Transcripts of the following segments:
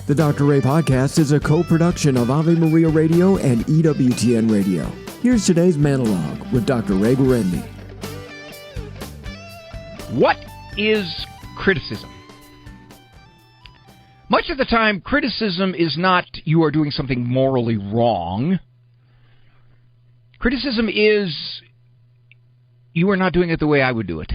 The Dr. Ray Podcast is a co-production of Ave Maria Radio and EWTN Radio. Here's today's monologue with Dr. Ray Guarendi. What is criticism? Much of the time, criticism is not you are doing something morally wrong. Criticism is you are not doing it the way I would do it.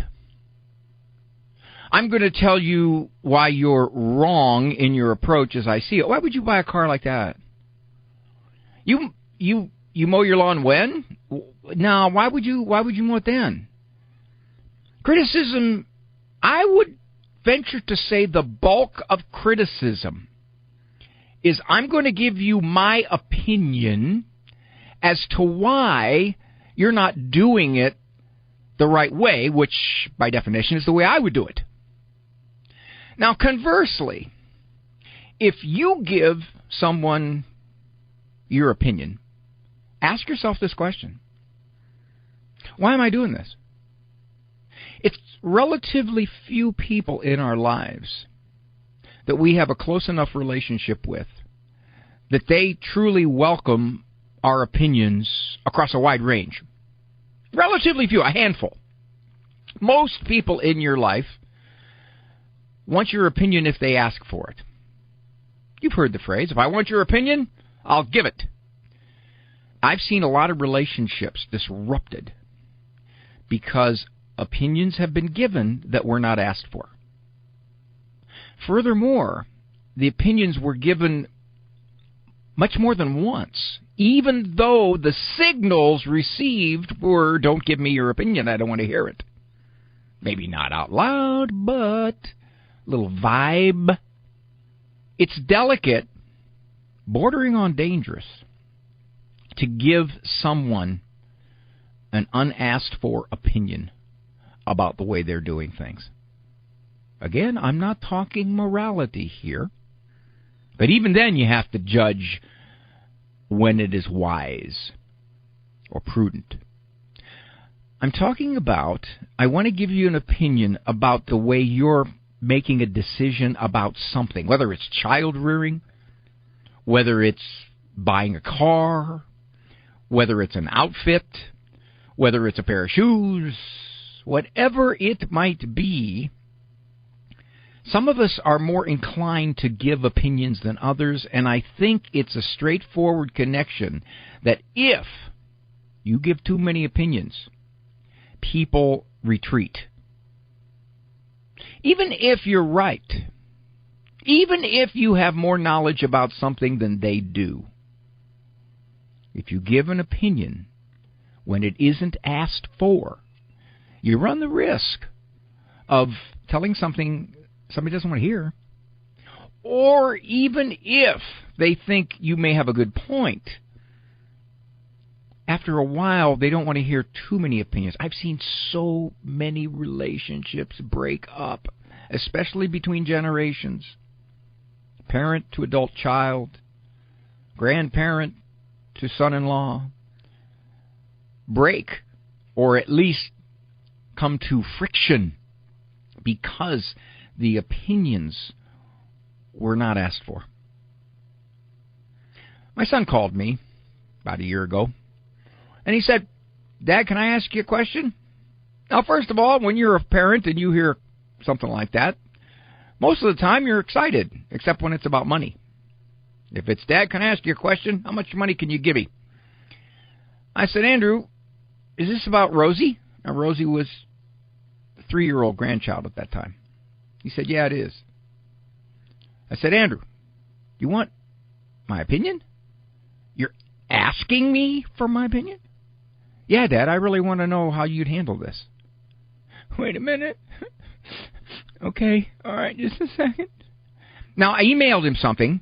I'm going to tell you why you're wrong in your approach as I see it. Why would you buy a car like that? You mow your lawn when? No, why would you mow it then? Criticism, I would venture to say the bulk of criticism is I'm going to give you my opinion as to why you're not doing it the right way, which by definition is the way I would do it. Now, conversely, if you give someone your opinion, ask yourself this question. Why am I doing this? It's relatively few people in our lives that we have a close enough relationship with that they truly welcome our opinions across a wide range. Relatively few, a handful. Most people in your life want your opinion if they ask for it. You've heard the phrase, if I want your opinion, I'll give it. I've seen a lot of relationships disrupted because opinions have been given that were not asked for. Furthermore, the opinions were given much more than once, even though the signals received were, don't give me your opinion, I don't want to hear it. Maybe not out loud, but little vibe. It's delicate, bordering on dangerous, to give someone an unasked for opinion about the way they're doing things. Again, I'm not talking morality here, but even then you have to judge when it is wise or prudent. I'm talking about, I want to give you an opinion about the way you're making a decision about something, whether it's child rearing, whether it's buying a car, whether it's an outfit, whether it's a pair of shoes, whatever it might be. Some of us are more inclined to give opinions than others, and I think it's a straightforward connection that if you give too many opinions, people retreat. Even if you're right, even if you have more knowledge about something than they do, if you give an opinion when it isn't asked for, you run the risk of telling something somebody doesn't want to hear. Or even if they think you may have a good point, after a while, they don't want to hear too many opinions. I've seen so many relationships break up, especially between generations. Parent to adult child, grandparent to son-in-law. Break, or at least come to friction, because the opinions were not asked for. My son called me about a year ago, and he said, Dad, can I ask you a question? Now, first of all, when you're a parent and you hear something like that, most of the time you're excited, except when it's about money. If it's, Dad, can I ask you a question? How much money can you give me? I said, Andrew, is this about Rosie? Now, Rosie was a 3-year-old grandchild at that time. He said, yeah, it is. I said, Andrew, you want my opinion? You're asking me for my opinion? Yeah, Dad, I really want to know how you'd handle this. Wait a minute. Okay, all right, just a second. Now, I emailed him something.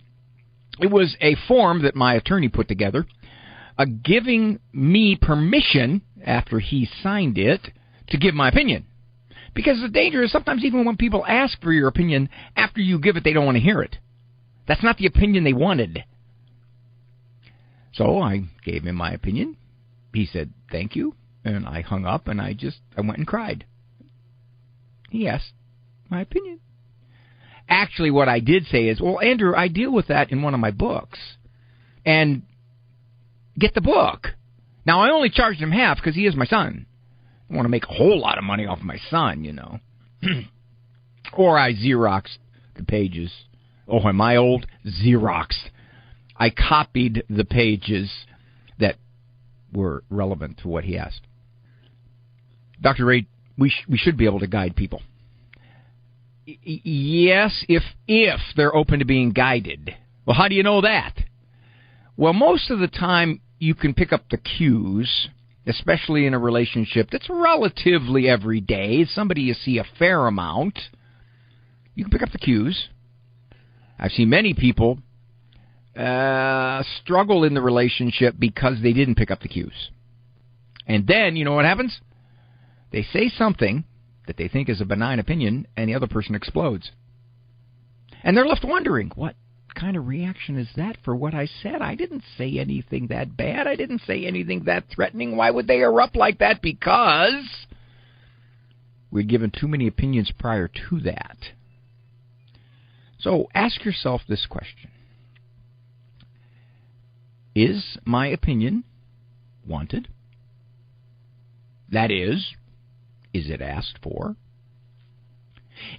It was a form that my attorney put together, giving me permission, after he signed it, to give my opinion. Because the danger is sometimes even when people ask for your opinion, after you give it, they don't want to hear it. That's not the opinion they wanted. So I gave him my opinion. He said, thank you. And I hung up, and I went and cried. He asked my opinion. Actually, what I did say is, well, Andrew, I deal with that in one of my books. And get the book. Now, I only charged him half because he is my son. I want to make a whole lot of money off of my son, you know. Or I Xeroxed the pages. Oh, am I old? Xeroxed. I copied the pages that were relevant to what he asked. Dr. Ray, we should be able to guide people. Yes, if they're open to being guided. Well, how do you know that? Well, most of the time you can pick up the cues, especially in a relationship that's relatively everyday, somebody you see a fair amount. You can pick up the cues. I've seen many people struggle in the relationship because they didn't pick up the cues. And then, you know what happens? They say something that they think is a benign opinion, and the other person explodes. And they're left wondering, what kind of reaction is that for what I said? I didn't say anything that bad. I didn't say anything that threatening. Why would they erupt like that? Because we'd given too many opinions prior to that. So ask yourself this question. Is my opinion wanted? That is it asked for?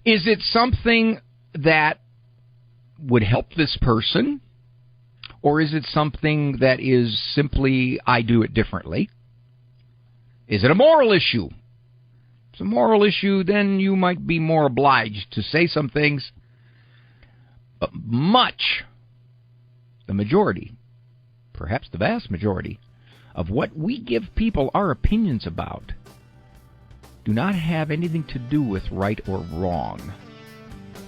Is it something that would help this person? Or is it something that is simply, I do it differently? Is it a moral issue? If it's a moral issue, then you might be more obliged to say some things. But the majority, perhaps the vast majority, of what we give people our opinions about do not have anything to do with right or wrong.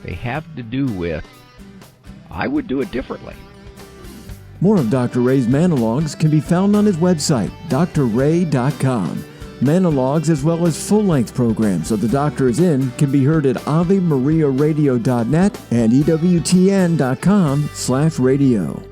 They have to do with, I would do it differently. More of Dr. Ray's monologues can be found on his website, drray.com. Monologues as well as full-length programs of The Doctor Is In can be heard at AveMariaRadio.net and EWTN.com/radio.